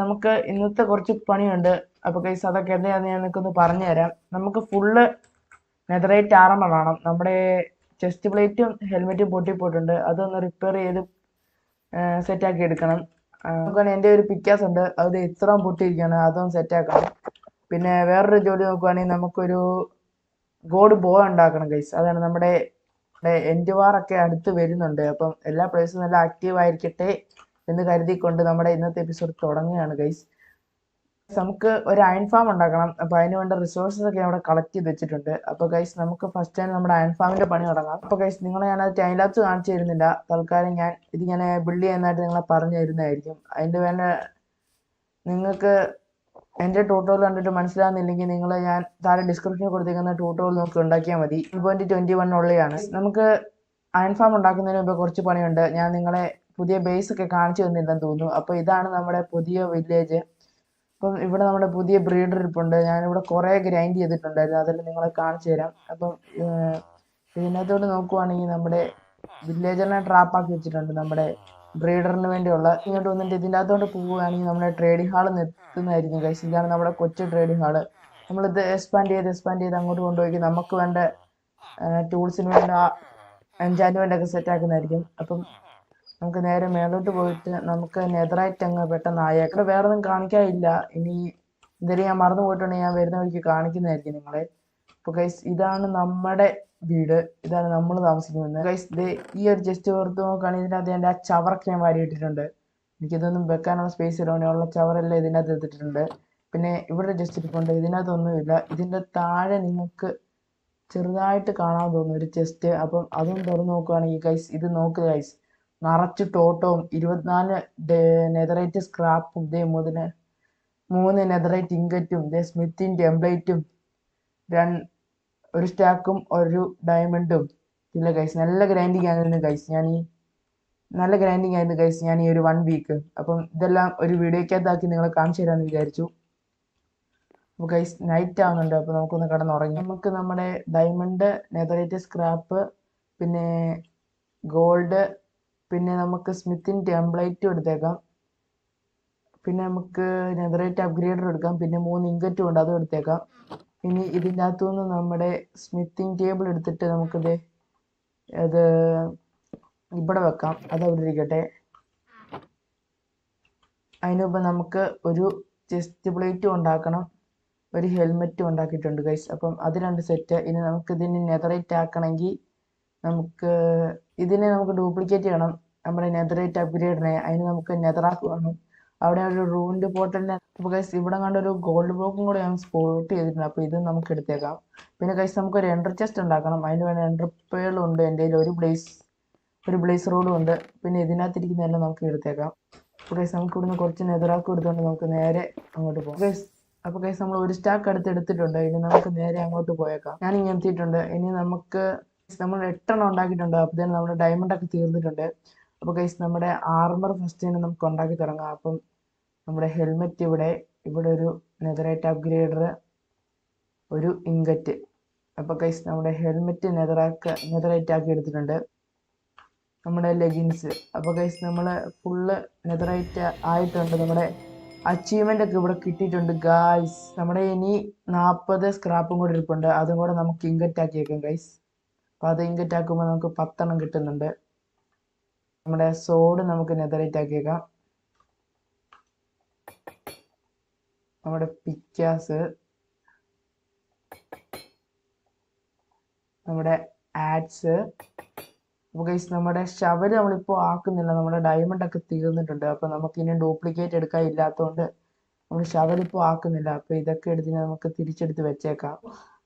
നമുക്ക് ഇന്നത്തെ കുറച്ച് പണിയുണ്ട്. അപ്പോൾ ഗൈസ് അതൊക്കെ എന്താണെന്ന് ഞാൻ നിങ്ങൾക്കൊന്ന് പറഞ്ഞു തരാം. നമുക്ക് ഫുള്ള് നെതറൈറ്റ് ആർമർ വേണം. നമ്മുടെ ചെസ്റ്റ് പ്ലേറ്റും ഹെൽമെറ്റും പൊട്ടിപ്പോയിട്ടുണ്ട്. അതൊന്ന് റിപ്പയർ ചെയ്ത് സെറ്റാക്കി എടുക്കണം. നോക്കുകയാണെങ്കിൽ എൻ്റെ ഒരു പിക്കാസ് ഉണ്ട്, അത് ഇത്രയും പൊട്ടിയിരിക്കുകയാണ്, അതൊന്ന് സെറ്റാക്കണം. പിന്നെ വേറൊരു ജോലി നോക്കുകയാണെങ്കിൽ നമുക്കൊരു ഗോഡ് ബോ ഉണ്ടാക്കണം ഗൈസ്. അതാണ് നമ്മുടെ എൻഡ് വാറൊക്കെ അടുത്ത് വരുന്നുണ്ട്. അപ്പം എല്ലാ പ്ലേസും നല്ല ആക്റ്റീവ് ആയിരിക്കട്ടെ എന്ന് കരുതിക്കൊണ്ട് നമ്മുടെ ഇന്നത്തെ എപ്പിസോഡ് തുടങ്ങുകയാണ് ഗൈസ്. നമുക്ക് ഒരു അയൺ ഫാം ഉണ്ടാക്കണം. അപ്പോൾ അതിന് വേണ്ട റിസോഴ്സസ് ഒക്കെ അവിടെ കളക്ട് ചെയ്ത് വെച്ചിട്ടുണ്ട്. അപ്പോൾ ഗൈസ് നമുക്ക് ഫസ്റ്റ് ടൈം നമ്മുടെ അയൺ ഫാമിൻ്റെ പണി തുടങ്ങാം. അപ്പോൾ ഗൈസ് നിങ്ങളെ ഞാനത് ടൈം ലാപ്സ് കാണിച്ചു തരുന്നില്ല. തൽക്കാലം ഞാൻ ഇതിങ്ങനെ ബിൽഡ് ചെയ്യാനായിട്ട് നിങ്ങളെ പറഞ്ഞു തരുന്നതായിരിക്കും. അതിൻ്റെ വേണ്ട നിങ്ങൾക്ക് എൻ്റെ ട്യൂട്ടോറിയൽ കണ്ടിട്ട് മനസ്സിലാകുന്നില്ലെങ്കിൽ നിങ്ങൾ ഞാൻ താഴെ ഡിസ്ക്രിപ്ഷനിൽ കൊടുത്തിരിക്കുന്ന ട്യൂട്ടോറിയൽ നോക്കി ഉണ്ടാക്കിയാൽ മതി. 1.21 ഉള്ളതാണ്. നമുക്ക് അയൺ ഫാം ഉണ്ടാക്കുന്നതിന് മുമ്പ് കുറച്ച് പണിയുണ്ട്. ഞാൻ നിങ്ങളെ പുതിയ ബേസ് ഒക്കെ കാണിച്ചു തന്നില്ലെന്ന് തോന്നുന്നു. അപ്പോൾ ഇതാണ് നമ്മുടെ പുതിയ വില്ലേജ്. അപ്പം ഇവിടെ നമ്മുടെ പുതിയ ബ്രീഡർ ഇരിപ്പുണ്ട്. ഞാനിവിടെ കുറേ ഗ്രൈൻഡ് ചെയ്തിട്ടുണ്ടായിരുന്നു, അതെല്ലാം നിങ്ങളെ കാണിച്ചു തരാം. അപ്പം ഇതിനകത്തോട്ട് നോക്കുവാണെങ്കിൽ നമ്മുടെ വില്ലേജറിനെ ട്രാപ്പാക്കി വെച്ചിട്ടുണ്ട് നമ്മുടെ ബ്രീഡറിന് വേണ്ടിയുള്ള. ഇങ്ങോട്ട് വന്നിട്ട് ഇതിൻ്റെ അകത്തോട്ട് പോവുകയാണെങ്കിൽ നമ്മുടെ ട്രേഡിംഗ് ഹാൾ നിർത്തുന്നതായിരിക്കും ഗൈസ്. ഇതാണ് നമ്മുടെ കൊച്ചു ട്രേഡിംഗ് ഹാള്. നമ്മളിത് എക്സ്പാൻഡ് ചെയ്ത് അങ്ങോട്ട് കൊണ്ടുപോയി നമുക്ക് വേണ്ട ടൂൾസിന് വേണ്ട എൻചാൻറ്റ്മെൻ്റ് ഒക്കെ സെറ്റാക്കുന്നതായിരിക്കും. അപ്പം നമുക്ക് നേരെ മേലോട്ട് പോയിട്ട് നമുക്ക് നെതറായിട്ട് അങ്ങ് പെട്ടെന്ന് ആയേക്കാം. വേറെ ഒന്നും കാണിക്കാനില്ല. ഇനി എന്തെങ്കിലും ഞാൻ മറന്നു പോയിട്ടുണ്ടെങ്കിൽ ഞാൻ വരുന്ന വഴിക്ക് കാണിക്കുന്നതായിരിക്കും നിങ്ങളെ. അപ്പോൾ ഗൈസ് ഇതാണ് നമ്മുടെ വീട്, ഇതാണ് നമ്മൾ താമസിക്കുന്നത് ഗൈസ്. ഈ ഒരു ജസ്റ്റ് ഓർത്ത് നോക്കുകയാണെങ്കിൽ ഇതിനകത്ത് എൻ്റെ ആ ചവറൊക്കെ ഞാൻ വാരി ഇട്ടിട്ടുണ്ട്. എനിക്കിതൊന്നും വെക്കാനുള്ള സ്പേസ് ഇടാനുള്ള ചവറെല്ലാം ഇതിനകത്ത് എടുത്തിട്ടുണ്ട്. പിന്നെ ഇവിടെ ജസ്റ്റ് ഇരിപ്പുണ്ട്, ഇതിനകത്തൊന്നുമില്ല. ഇതിൻ്റെ താഴെ നിങ്ങൾക്ക് ചെറുതായിട്ട് കാണാൻ തോന്നുന്നു ഒരു ചെസ്റ്റ്. അപ്പം അതും തുറന്ന് നോക്കുകയാണെങ്കിൽ ഗൈസ് ഇത് നോക്കുക ഗൈസ്, നിറച്ച് ടോട്ടവും 24 നെതറൈറ്റ് സ്ക്രാപ്പും 3 നെതറൈറ്റ് ഇങ്കറ്റും സ്മിത്തിൻ ടെംപ്ലേറ്റും ഒരു സ്റ്റാക്കും ഒരു ഡയമണ്ടും ഇല്ല ഗൈസ്. നല്ല ഗ്രൈൻഡിങ് ആയിരുന്നു ഗൈസ്. ഞാൻ ഈ ഒരു 1 വീക്ക്. അപ്പം ഇതെല്ലാം ഒരു വീഡിയോക്കകത്താക്കി നിങ്ങളെ കാണിച്ചു തരാമെന്ന് വിചാരിച്ചു. അപ്പോൾ ഗൈസ് നൈറ്റ് ആവുന്നുണ്ട്, അപ്പോൾ നമുക്കൊന്ന് കിടന്നുറങ്ങി. നമുക്ക് നമ്മുടെ ഡയമണ്ട്, നെതറൈറ്റ് സ്ക്രാപ്പ്, പിന്നെ ഗോൾഡ്, പിന്നെ നമുക്ക് സ്മിത്തിൻ ടെംപ്ലേറ്റും എടുത്തേക്കാം. പിന്നെ നമുക്ക് നെതറൈറ്റ് അപ്ഗ്രേഡർ എടുക്കാം. പിന്നെ 3 ഇങ്കറ്റും ഉണ്ട്, അതും എടുത്തേക്കാം. ഇനി ഇതിൻ്റെ അകത്തുനിന്ന് നമ്മുടെ സ്മിത്തിങ് ടേബിൾ എടുത്തിട്ട് നമുക്കിത് അത് ഇവിടെ വെക്കാം. അതവിടെ ഇരിക്കട്ടെ. അതിനുമുമ്പ് നമുക്ക് ഒരു ചെസ്റ്റ് പ്ലേറ്റും ഉണ്ടാക്കണം, ഒരു ഹെൽമെറ്റും ഉണ്ടാക്കിയിട്ടുണ്ട് ഗൈസ്. അപ്പം അത് 2 സെറ്റ്. ഇനി നമുക്ക് ഇതിന് നെതറൈറ്റ് ആക്കണമെങ്കിൽ ഇതിനെ നമുക്ക് ഡ്യൂപ്ലിക്കേറ്റ് ചെയ്യണം, നമ്മുടെ നെതറൈറ്റ് അപ്ഗ്രേഡിനെ. അതിന് നമുക്ക് നെതറാക്ക് വേണം. അവിടെ ഒരു റൂമിൻ്റെ പോർട്ടലിനെ. അപ്പോൾ ഗൈസ് ഇവിടെ കണ്ടൊരു ഗോൾഡ് ബ്ലോക്കും കൂടെ ഞാൻ സ്പോട്ട് ചെയ്തിട്ടുണ്ട്. അപ്പോൾ ഇത് നമുക്ക് എടുത്തേക്കാം. പിന്നെ ഗൈസ് നമുക്കൊരു എൻഡർ ചെസ്റ്റ് ഉണ്ടാക്കണം. അതിന് വേണ്ട എൻഡർ പേളും ഉണ്ട് എൻ്റെ കയ്യിൽ. ഒരു ബ്ലേസ് റോഡും ഉണ്ട്. പിന്നെ ഇതിനകത്തിരിക്കുന്നതെല്ലാം നമുക്ക് എടുത്തേക്കാം. അപ്പോൾ ഗൈസ് നമുക്ക് ഇവിടുന്ന് കുറച്ച് നെതറാക്കും എടുത്തുകൊണ്ട് നമുക്ക് നേരെ അങ്ങോട്ട് പോകാം ഗൈസ്. അപ്പോൾ ഗൈസ് നമ്മൾ ഒരു സ്റ്റാക്ക് എടുത്തിട്ടുണ്ട്. ഇനി നമുക്ക് നേരെ അങ്ങോട്ട് പോയേക്കാം. ഞാൻ ഇങ്ങനെ എത്തിയിട്ടുണ്ട്. ഇനി നമ്മൾ 8 എണ്ണം ഉണ്ടാക്കിയിട്ടുണ്ട്. അപ്പോൾ നമ്മുടെ ഡയമണ്ടൊക്കെ തീർന്നിട്ടുണ്ട്. അപ്പോൾ ഗൈസ് നമ്മുടെ ആർമർ ഫസ്റ്റ് തന്നെ നമുക്ക് ഉണ്ടാക്കി തുടങ്ങാം. അപ്പം നമ്മുടെ ഹെൽമെറ്റ് ഇവിടെ ഒരു നെതറൈറ്റ് അപ്ഗ്രേഡർ, ഒരു ഇങ്കറ്റ്. അപ്പോൾ ഗൈസ് നമ്മുടെ ഹെൽമെറ്റ് നെതറൈറ്റ് ആക്കി എടുത്തിട്ടുണ്ട്. നമ്മുടെ ലെഗിൻസ്. അപ്പോൾ ഗൈസ് നമ്മൾ ഫുള്ള് നെതറൈറ്റ് ആയിട്ടുണ്ട്. നമ്മുടെ അച്ചീവ്മെൻ്റ് ഒക്കെ ഇവിടെ കിട്ടിയിട്ടുണ്ട് ഗൈസ്. നമ്മുടെ ഇനി 40 സ്ക്രാപ്പും കൂടി ഇരിപ്പുണ്ട്. അതും കൂടെ നമുക്ക് ഇങ്കറ്റ് ആക്കി വെക്കാം ഗൈസ്. അപ്പോൾ അത് ഇങ്കറ്റ് ആക്കുമ്പോൾ നമുക്ക് 10 എണ്ണം കിട്ടുന്നുണ്ട്. നമ്മുടെ സോഡ് നമുക്ക് നെതറൈറ്റ് ആക്കി വെക്കാം. നമ്മുടെ പിക്കാസ്, നമ്മുടെ ആഡ്സ്. അപ്പോൾ ഗൈസ് നമ്മുടെ ഷവൽ നമ്മളിപ്പോൾ ആക്കുന്നില്ല, നമ്മുടെ ഡയമണ്ട് ഒക്കെ തീർന്നിട്ടുണ്ട്. അപ്പോൾ നമുക്ക് ഇനി ഡ്യൂപ്ലിക്കേറ്റ് എടുക്കാൻ ഇല്ലാത്തതുകൊണ്ട് നമ്മൾ ഷവൽ ഇപ്പോൾ ആക്കുന്നില്ല. അപ്പോൾ ഇതൊക്കെ എടുത്ത് നമുക്ക് തിരിച്ചെടുത്ത് വെച്ചേക്കാം.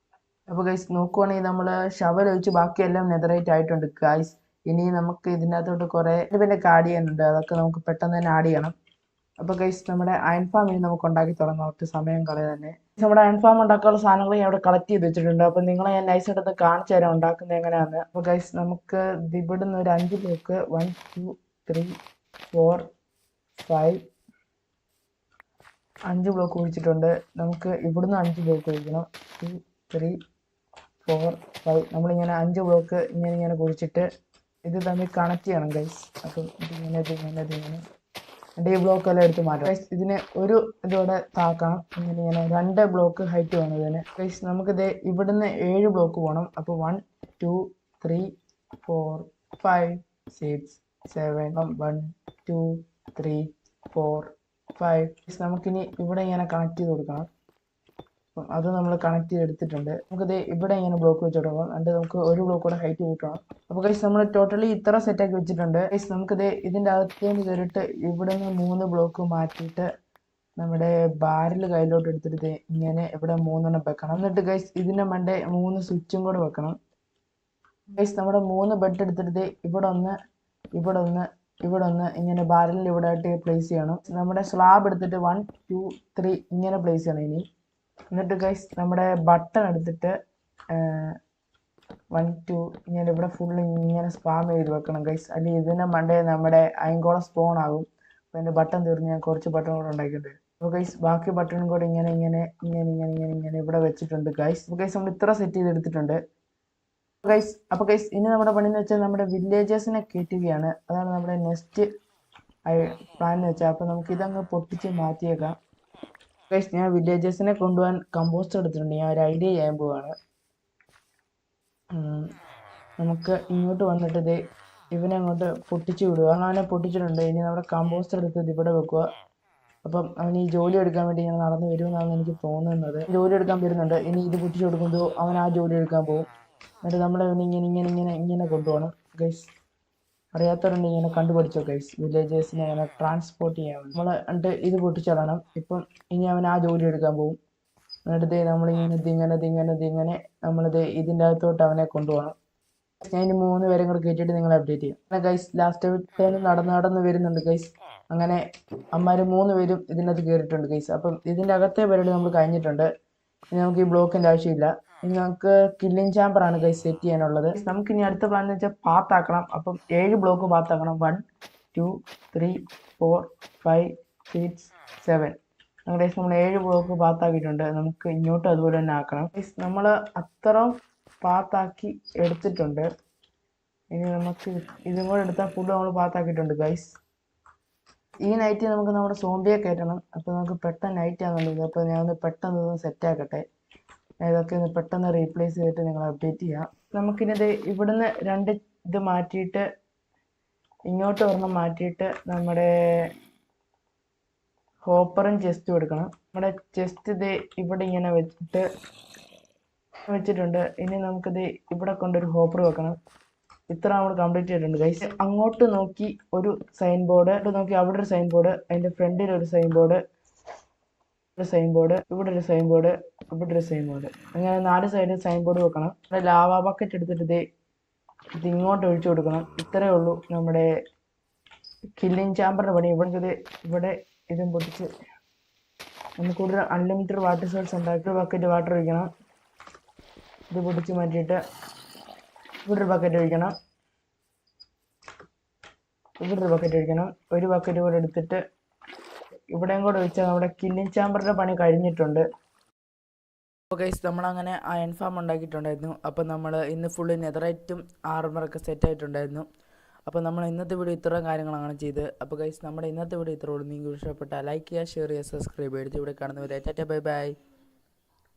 അപ്പോൾ ഗൈസ് നോക്കുവാണെങ്കിൽ നമ്മൾ ഷവൽ ഒഴിച്ച് ബാക്കിയെല്ലാം നെതറൈറ്റ് ആയിട്ടുണ്ട് ഗൈസ്. ഇനി നമുക്ക് ഇതിനകത്തോട്ട് കുറേ പിന്നെ ആഡ് ചെയ്യാനുണ്ട്, അതൊക്കെ നമുക്ക് പെട്ടെന്ന് തന്നെ ആഡ് ചെയ്യണം. അപ്പോൾ ഗൈസ് നമ്മുടെ അയൺ ഫാം ഇനി നമുക്ക് ഉണ്ടാക്കി തുടങ്ങാം, ഒട്ടും സമയം കളയാതെ തന്നെ. നമ്മുടെ അയൺ ഫാം ഉണ്ടാക്കാനുള്ള സാധനങ്ങൾ ഞാൻ അവിടെ കളക്ട് ചെയ്ത് വെച്ചിട്ടുണ്ട്. അപ്പോൾ നിങ്ങളെ ഞാൻ നൈസായിട്ടൊന്ന് കാണിച്ചു തരാം ഉണ്ടാക്കുന്നത് എങ്ങനെയാണെന്ന്. അപ്പോൾ ഗൈസ് നമുക്ക് ഇവിടുന്ന് ഒരു 5 ബ്ലോക്ക് 1 2 3 4 5 5 ബ്ലോക്ക് കുഴിച്ചിട്ടുണ്ട്. നമുക്ക് ഇവിടുന്ന് 5 ബ്ലോക്ക് കുഴിക്കണം. 2 3 4 5 നമ്മളിങ്ങനെ 5 ബ്ലോക്ക് ഇങ്ങനെ കുഴിച്ചിട്ട് ഇത് തമ്മിൽ കണക്ട് ചെയ്യണം ഗൈസ്. അപ്പം ഇതിങ്ങനെ എന്നിട്ട് ഈ ബ്ലോക്ക് എല്ലാം എടുത്ത് മാറ്റാം. ഗൈസ് ഇതിന് ഒരു ഇതോടെ താക്കണം. ഇങ്ങനെ 2 ബ്ലോക്ക് ഹൈറ്റ് വേണം ഇതിന്. ഗൈസ് നമുക്കിത് ഇവിടുന്ന് 7 ബ്ലോക്ക് പോകണം. അപ്പോൾ 1 2 3 4 5 6 7 1 2 3 4 5. നമുക്കിനി ഇവിടെ ഇങ്ങനെ കണക്ട് ചെയ്ത് കൊടുക്കണം. അപ്പം അത് നമ്മൾ കണക്ട് ചെയ്തെടുത്തിട്ടുണ്ട്. നമുക്കിത് ഇവിടെ ഇങ്ങനെ ബ്ലോക്ക് വെച്ച് കൊടുക്കണം. എന്നിട്ട് നമുക്ക് ഒരു ബ്ലോക്ക് കൂടെ ഹൈറ്റ് കൂട്ടണം. അപ്പോൾ ഗൈസ് നമ്മൾ ടോട്ടലി ഇത്ര സെറ്റാക്കി വെച്ചിട്ടുണ്ട്. ഗൈസ് നമുക്കിത് ഇതിൻ്റെ അകത്തേക്ക് കയറിയിട്ട് ഇവിടെ നിന്ന് 3 ബ്ലോക്ക് മാറ്റിയിട്ട് നമ്മുടെ ബാരൽ കയ്യിലോട്ട് എടുത്തിട്ട് ഇങ്ങനെ ഇവിടെ 3 വെക്കണം. എന്നിട്ട് ഗൈസ് ഇതിൻ്റെ മണ്ടേ 3 സ്വിച്ചും കൂടെ വെക്കണം. ഗൈസ് നമ്മുടെ 3 ബെഡ് എടുത്തിട്ട് ഇവിടെ ഒന്ന് ഇവിടെ ഒന്ന് ഇവിടെ ഒന്ന് ഇങ്ങനെ ബാരലിൽ ഇവിടെ ആയിട്ട് പ്ലേസ് ചെയ്യണം. നമ്മുടെ സ്ലാബ് എടുത്തിട്ട് 1 2 3 ഇങ്ങനെ പ്ലേസ് ചെയ്യണം ഇനി. എന്നിട്ട് ഗൈസ് നമ്മുടെ ബട്ടൺ എടുത്തിട്ട് 1 2 ഇങ്ങനെ ഇവിടെ ഫുള്ള് ഇങ്ങനെ സ്പാം ചെയ്ത് വെക്കണം ഗൈസ്. അല്ലെങ്കിൽ ഇതിനെ മണ്ടേ നമ്മുടെ അയങ്കോളം സ്പോൺ ആകും. അപ്പോൾ എൻ്റെ ബട്ടൺ തീർന്ന് ഞാൻ കുറച്ച് ബട്ടൺ കൂടെ ഉണ്ടാക്കിയിട്ടുണ്ട്. അപ്പോൾ ഗൈസ് ബാക്കി ബട്ടണും കൂടെ ഇങ്ങനെ ഇങ്ങനെ ഇങ്ങനെ ഇങ്ങനെ ഇങ്ങനെ ഇങ്ങനെ ഇവിടെ വെച്ചിട്ടുണ്ട് ഗൈസ്. അപ്പോൾ ഗൈസ് നമ്മൾ ഇത്ര സെറ്റ് ചെയ്തെടുത്തിട്ടുണ്ട് ഗൈസ്. അപ്പോൾ ഗൈസ് ഇനി നമ്മുടെ പണി എന്ന് വെച്ചാൽ നമ്മുടെ വില്ലേജേഴ്സിനെ കയറ്റുകയാണ്. അതാണ് നമ്മുടെ നെക്സ്റ്റ് പ്ലാൻ എന്ന് വെച്ചാൽ. അപ്പോൾ നമുക്ക് ഇതങ്ങ് പൊട്ടിച്ച് മാറ്റിയേക്കാം ഗൈസ്. ഞാൻ വില്ലേജേഴ്സിനെ കൊണ്ടുപോകാൻ കമ്പോസ്റ്റ് എടുത്തിട്ടുണ്ട്. ഞാൻ ഒരു ഐഡിയ ചെയ്യാൻ പോവാണ്. നമുക്ക് ഇങ്ങോട്ട് വന്നിട്ട് ഇത് ഇവനെ അങ്ങോട്ട് പൊട്ടിച്ച് വിടുക. അവനെ പൊട്ടിച്ചിട്ടുണ്ട്. ഇനി നമ്മുടെ കമ്പോസ്റ്റ് എടുത്ത് ഇവിടെ വെക്കുക. അപ്പം അവൻ ഈ ജോലി എടുക്കാൻ വേണ്ടി ഇങ്ങനെ നടന്നു വരുമെന്നാണ് എനിക്ക് തോന്നുന്നത്. ജോലി എടുക്കാൻ വരുന്നുണ്ട്. ഇനി ഇത് പൊട്ടിച്ച് കൊടുക്കുമ്പോൾ അവൻ ആ ജോലി എടുക്കാൻ പോകും. എന്നിട്ട് നമ്മൾ അവനെ ഇങ്ങനെ ഇങ്ങനെ ഇങ്ങനെ ഇങ്ങനെ കൊണ്ടുപോകണം ഗൈസ്. അറിയാത്തവരുണ്ട് ഇങ്ങനെ കണ്ടുപിടിച്ചോ ഗൈസ്. വില്ലേജേഴ്സിനെ ഇങ്ങനെ ട്രാൻസ്പോർട്ട് ചെയ്യാൻ നമ്മൾ എന്നിട്ട് ഇത് പൊട്ടിച്ചിടണം. ഇപ്പം ഇനി അവൻ ആ ജോലി എടുക്കാൻ പോകും. എന്നിട്ട് നമ്മളിങ്ങനെ നമ്മളിത് ഇതിൻ്റെ അകത്തോട്ട് അവനെ കൊണ്ടുപോകണം. ഞാൻ ഇനി 3 പേരും കൂടെ കയറ്റിയിട്ട് നിങ്ങളെ അപ്ഡേറ്റ് ചെയ്യാം. അങ്ങനെ ഗൈസ് ലാസ്റ്റ് നടന്ന് വരുന്നുണ്ട് ഗൈസ്. അങ്ങനെ അമ്മമാർ 3 പേരും ഇതിനകത്ത് കയറിയിട്ടുണ്ട് ഗൈസ്. അപ്പം ഇതിൻ്റെ അകത്തെ പരിപാടി നമ്മൾ കഴിഞ്ഞിട്ടുണ്ട്. ഇനി നമുക്ക് ഈ ബ്ലോക്കിൻ്റെ ആവശ്യമില്ല. ഇനി നമുക്ക് കില്ലിംഗ് ചാമ്പറാണ് ഗൈസ് സെറ്റ് ചെയ്യാനുള്ളത്. നമുക്ക് ഇനി അടുത്ത പ്ലാൻ എന്ന് വെച്ചാൽ പാത്താക്കണം. അപ്പം 7 ബ്ലോക്ക് പാത്താക്കണം. 1 2 3 4 5 6 7. അങ്ങനെ നമ്മൾ 7 ബ്ലോക്ക് പാത്താക്കിയിട്ടുണ്ട്. നമുക്ക് ഇങ്ങോട്ടും അതുപോലെ തന്നെ ആക്കണം. നമ്മൾ അത്രയും പാത്താക്കി എടുത്തിട്ടുണ്ട്. ഇനി നമുക്ക് ഇതും കൂടെ എടുത്താൽ ഫുഡ് നമ്മൾ പാത്താക്കിയിട്ടുണ്ട് ഗൈസ്. ഈ നൈറ്റ് നമുക്ക് നമ്മുടെ സോംബിയെ കയറ്റണം. അപ്പോൾ നമുക്ക് പെട്ടെന്ന് നൈറ്റ് ആണെന്നുള്ളത്. അപ്പോൾ ഞാൻ ഒന്ന് പെട്ടെന്ന് ഇതൊന്ന് സെറ്റാക്കട്ടെ. ഇതൊക്കെ ഒന്ന് പെട്ടെന്ന് റീപ്ലേസ് ചെയ്തിട്ട് നിങ്ങൾ അപ്ഡേറ്റ് ചെയ്യാം. നമുക്കിനിത് ഇവിടുന്ന് 2 ഇത് മാറ്റിയിട്ട് ഇങ്ങോട്ട് ഒരെണ്ണം മാറ്റിയിട്ട് നമ്മുടെ ഹോപ്പറും ചെസ്റ്റും എടുക്കണം. നമ്മുടെ ചെസ്റ്റ് ഇത് ഇവിടെ ഇങ്ങനെ വെച്ചിട്ടുണ്ട്. ഇനി നമുക്കിത് ഇവിടെ കൊണ്ടൊരു ഹോപ്പർ വെക്കണം. ഇത്ര നമ്മൾ കംപ്ലീറ്റ് ചെയ്തിട്ടുണ്ട് ഗൈസ്. അങ്ങോട്ട് നോക്കി ഒരു സൈൻ ബോർഡ്, നോക്കി അവിടെ ഒരു സൈൻ ബോർഡ്, അതിൻ്റെ ഫ്രണ്ടിൽ ഒരു സൈൻ ബോർഡ്, ഇവിടെ ഒരു സൈൻ ബോർഡ്, ഇവിടെ ഒരു സൈൻ ബോർഡ്, അങ്ങനെ 4 സൈഡിൽ സൈൻ ബോർഡ് വെക്കണം. നമ്മുടെ ലാവാ ബക്കറ്റ് എടുത്തിട്ട് ഇത് ഇങ്ങോട്ട് ഒഴിച്ചു കൊടുക്കണം. ഇത്രയേ ഉള്ളൂ നമ്മുടെ കില്ലിംഗ് ചാമ്പറിൻ്റെ പണി. ഇവിടെ ഇതും പൊട്ടിച്ച് നമുക്കിവിടെ അൺലിമിറ്റഡ് വാട്ടർ സോഴ്സ് ഉണ്ടാക്കി ബക്കറ്റ് വാട്ടർ ഒഴിക്കണം. ഇത് പൊട്ടിച്ച് മാറ്റിയിട്ട് ഇവിടെ ഒരു ബക്കറ്റ് ഒഴിക്കണം. ഒരു ബക്കറ്റ് കൂടെ എടുത്തിട്ട് ഇവിടെയും കൂടെ ഒഴിച്ചാൽ നമ്മുടെ കില്ലിംഗ് ചാമ്പറിൻ്റെ പണി കഴിഞ്ഞിട്ടുണ്ട്. അപ്പോൾ ഗൈസ് നമ്മളങ്ങനെ അയൺ ഫാം ഉണ്ടാക്കിയിട്ടുണ്ടായിരുന്നു. അപ്പോൾ നമ്മൾ ഇന്ന് ഫുള്ള് നെതറൈറ്റും ആർമറൊക്കെ സെറ്റായിട്ടുണ്ടായിരുന്നു. അപ്പോൾ നമ്മൾ ഇന്നത്തെ വീഡിയോ ഇത്രയും കാര്യങ്ങളാണ് ചെയ്ത്. അപ്പോൾ ഗൈസ് നമ്മുടെ ഇന്നത്തെ വീഡിയോ ഇത്രയുള്ളൂ. നിങ്ങൾക്ക് ഇഷ്ടപ്പെട്ടാൽ ലൈക്ക് ചെയ്യുക, ഷെയർ ചെയ്യുക, സബ്സ്ക്രൈബ് ചെയ്ത് ഇവിടെ കാണുന്നവരെ ടാറ്റ ബൈ ബൈ.